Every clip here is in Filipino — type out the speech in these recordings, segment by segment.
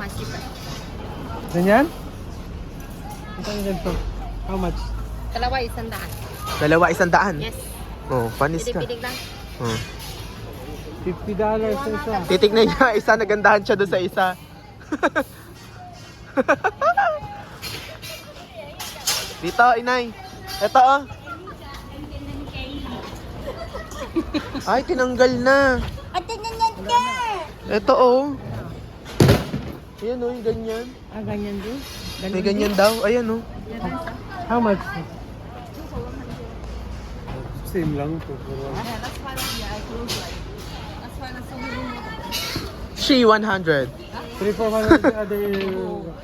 much cheaper. Ganyan? Ito yung ganito. How much? Dalawa, 100. Dalawa, 100. Yes. Oh, panis ka. Pilig-pilig lang. Oh. $50 sa isa. Titignan niya isa, nagandahan siya doon sa isa. Dito, inay. Ito oh. Ay, tinanggal na. Ate, nanyan ka! Ito oh. Ayan oh, yung ganyan. Ah, ganyan din? May ganyan daw. Ayan oh. How much? Same lang po. That's why I close like. That's why that's so many. She 100. 3 for 1 the other.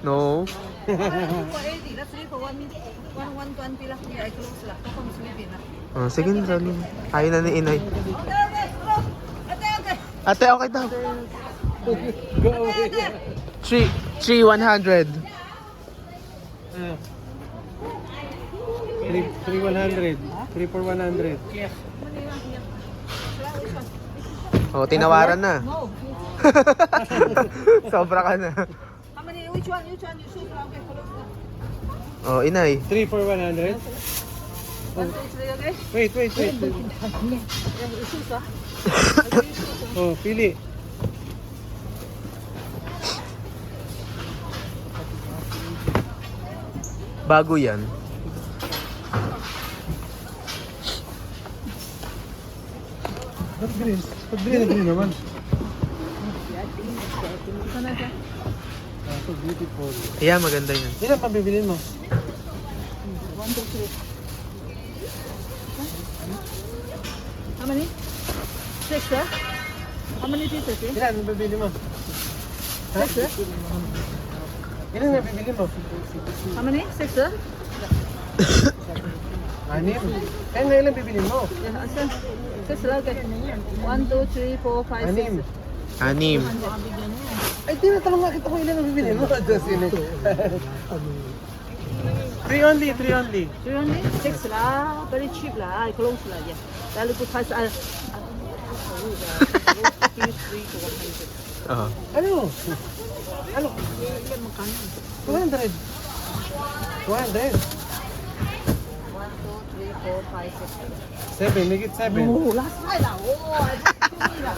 No. For 80, that's 3 for 120 lang. I close lang. Ito kung sleepy na. Oh, sige na, Salim. Ayaw na ni inay. Ate, okay daw. Go away. 3 100. 3 100. 3 for 100. Yes. Oh, tinawaran na. No. Sobra ka na. How many? Which one? You shoot lang. Okay, close na. Oh, inay. 3 for 100. 1, 2, 3, okay? Wait. Yeah, you shoot ah. Oh, pili. Bago yan. Ba't green? Ba't green na green naman? So beautiful. Ayan, maganda yan. Ilan pa bibilin mo? 1, 2, 3. How many? 6, sir? How many pieces, eh? Ilan ang bibili mo? 6, sir? Ilan ang bibili mo? How many? 6, sir? 6. Kaya nga ilan bibili mo? Yeah, sir. 6 lang, okay. 1, 2, 3, 4, 5, 6. 6. Anim. Ay, tinatanong nga kita kung ilan ang bibili mo. 3 only. 3 only? 6 lah. Very cheap lah. I close lah, yeah. Dahil ko price, Oh. Ano? Ano? 200. 200. 1, 2, 3, 4, 5, 6. 7, make it 7. Oh, last night lah. Oh, I just lah.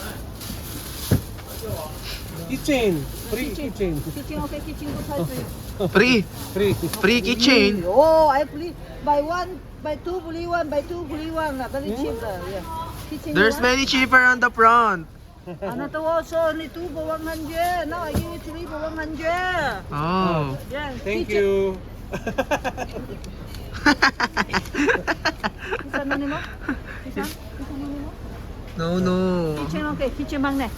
Kitchen. Free kitchen. Kitchen, okay, kitchen good price for you. Free. Free. Free kitchen. Oh, I believe buy 1, buy 2, beli 1, buy 2, beli 1 lah. Very cheap lah, yeah. Kitchen There's you want? many cheaper on the front. Another also only 2 for 100. Now I give you 3 for 100. Oh. Yeah. Thank kitchen. you. Isa na nimo? Isa na nimo? No. Kitchen okay, kitchen magnet.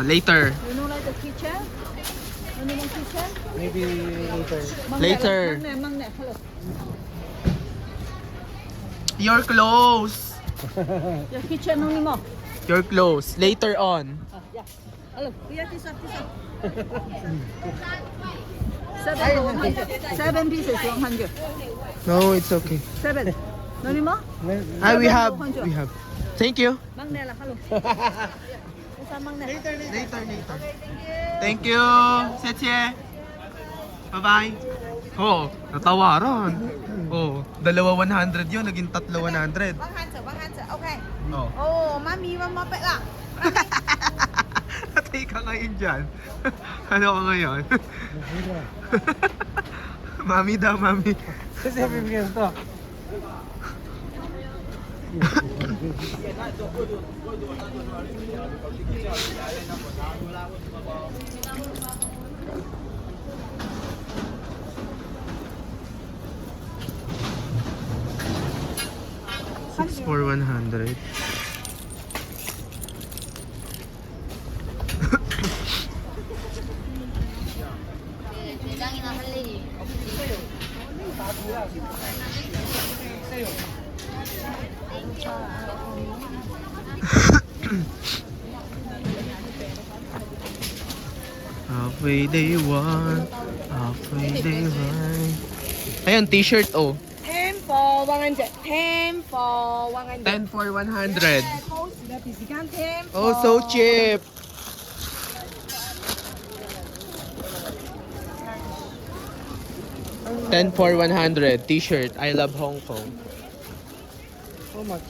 Later. You know like the kitchen? Ano yung kitchen? Maybe later. Magnet, Later. Magnet, hello. You're close. Your kitchen nung nimo. You're close. Later on. Yeah. Hello. Yeah, this up. 7 for 100. 7 pieces, 100. No, it's okay. 7. No nimo? We have. Thank you. Magnet lah, hello. Isa magnet. Later. Thank you. Setje. Bye-bye. Oh, natawaran. Oh, dalawa 100 yun, naging tatlo 100. 100, okay. Oh. Oh, mami, mamapit lang. Natay ka ngayon dyan. Ano ka ngayon? Mami daw, mami. Kasi bibigyan to. Six for 100. 대장이나 할 일이 없지. Halfway day one, halfway day right. Ayan, t-shirt oh. 10 for 100. 10 for 100. 10 for 100. 코스가 비슷한 10 Oh, so cheap. 10 for 100. T-shirt. I love Hong Kong. How much?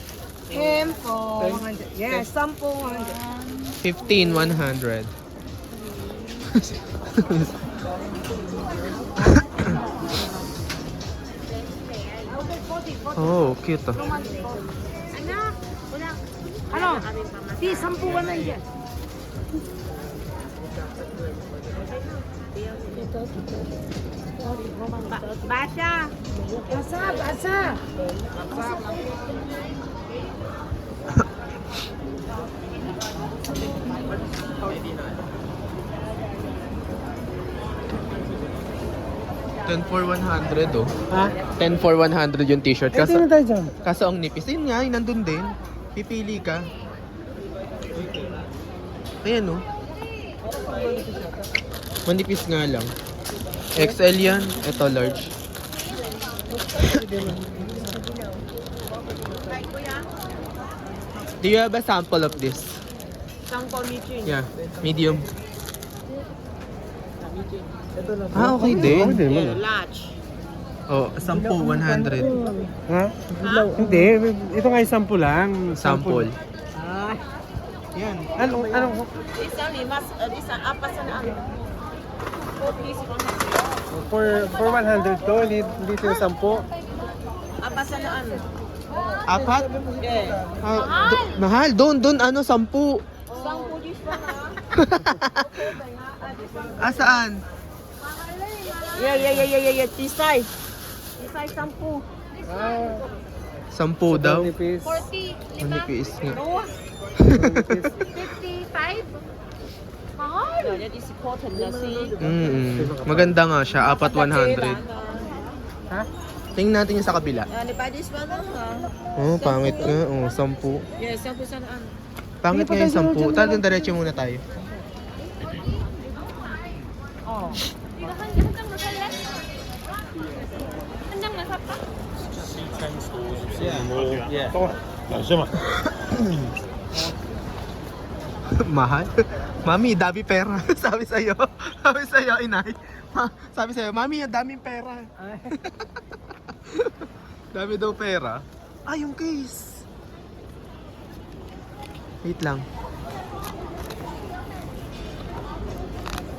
10 for 10? 100. Yes, 10 for 100. 15, 100. Oh, cute ah. Ano? Di, 10 ka na yan. Basha! Basa, basa! $10 for 100 oh. Ha? 10 for 100 yung t-shirt. Eh, tingnan tayo dyan. Kaso ang nipis. Yun nga, yun nandun din. Pipili ka. Ayan oh. Manipis nga lang. XL yan. Ito large. Do you have a sample of this? Sample medium. Yeah, medium. Ito na. Ah, okay din. Okay din naman. Large. Oh, 10, 100. Ha? Hindi. Ito nga yung sample lang. Sample. Ah. Yan. Ano? This only mas, this apa sa ano? 4 pieces on For 100 to, hindi ito yung 10. Apa sa ano? Apat? Yeah. Ah, mahal. Doon, ano, 10. Sample this one Ah, saan? Yeah. This size. This size sample. 10 daw. Nipis. 40, Manipis nga. No. 55. Mahal. Yeah, that is cotton na see. Maganda nga siya. Apat 100. Ha? Tingnan natin yung sa kabila. Ah, di ba this one ah? Oh, pangit nga. Oh, 10. Yeah, sample sa ano? Pangit nga yung 10. Talagang diretso muna tayo. Oh. 이거 한장 더 살래? 한 장만 살까? Mahal? Mami, dami pera. Sabi sa'yo. Sabi sa'yo, inay. Sabi sa'yo, Mami, ang daming pera. Dami daw pera. Ah, yung case. Wait lang.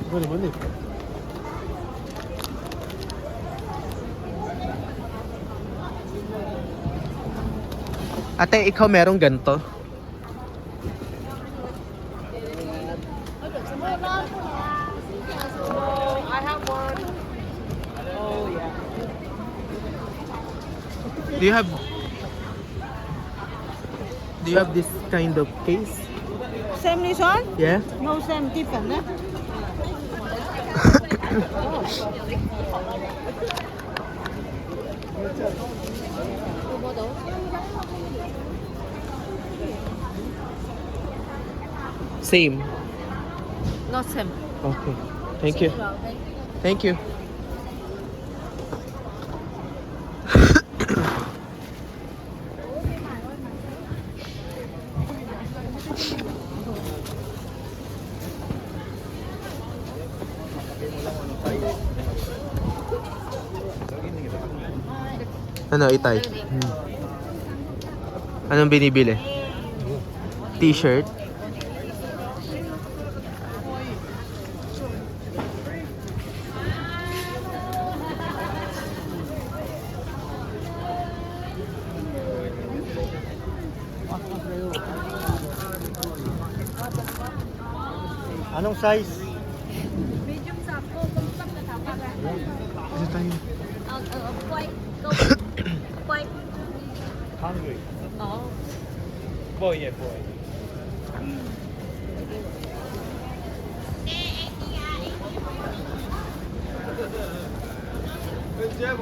Ito naman eh. Ate, ikaw merong ganito? I have one. Oh yeah. Do you have this kind of case? Same this one? Yeah? No, same different, eh? Same. Not same. Okay. Thank you. Thank you. Ano, itay? Anong binibili? T-shirt? Anong size? Medium sa po, kumsak na tapos. Ano tayo? White. Go. White. Hungry. Oh. Boy, yeah, boy. Good job,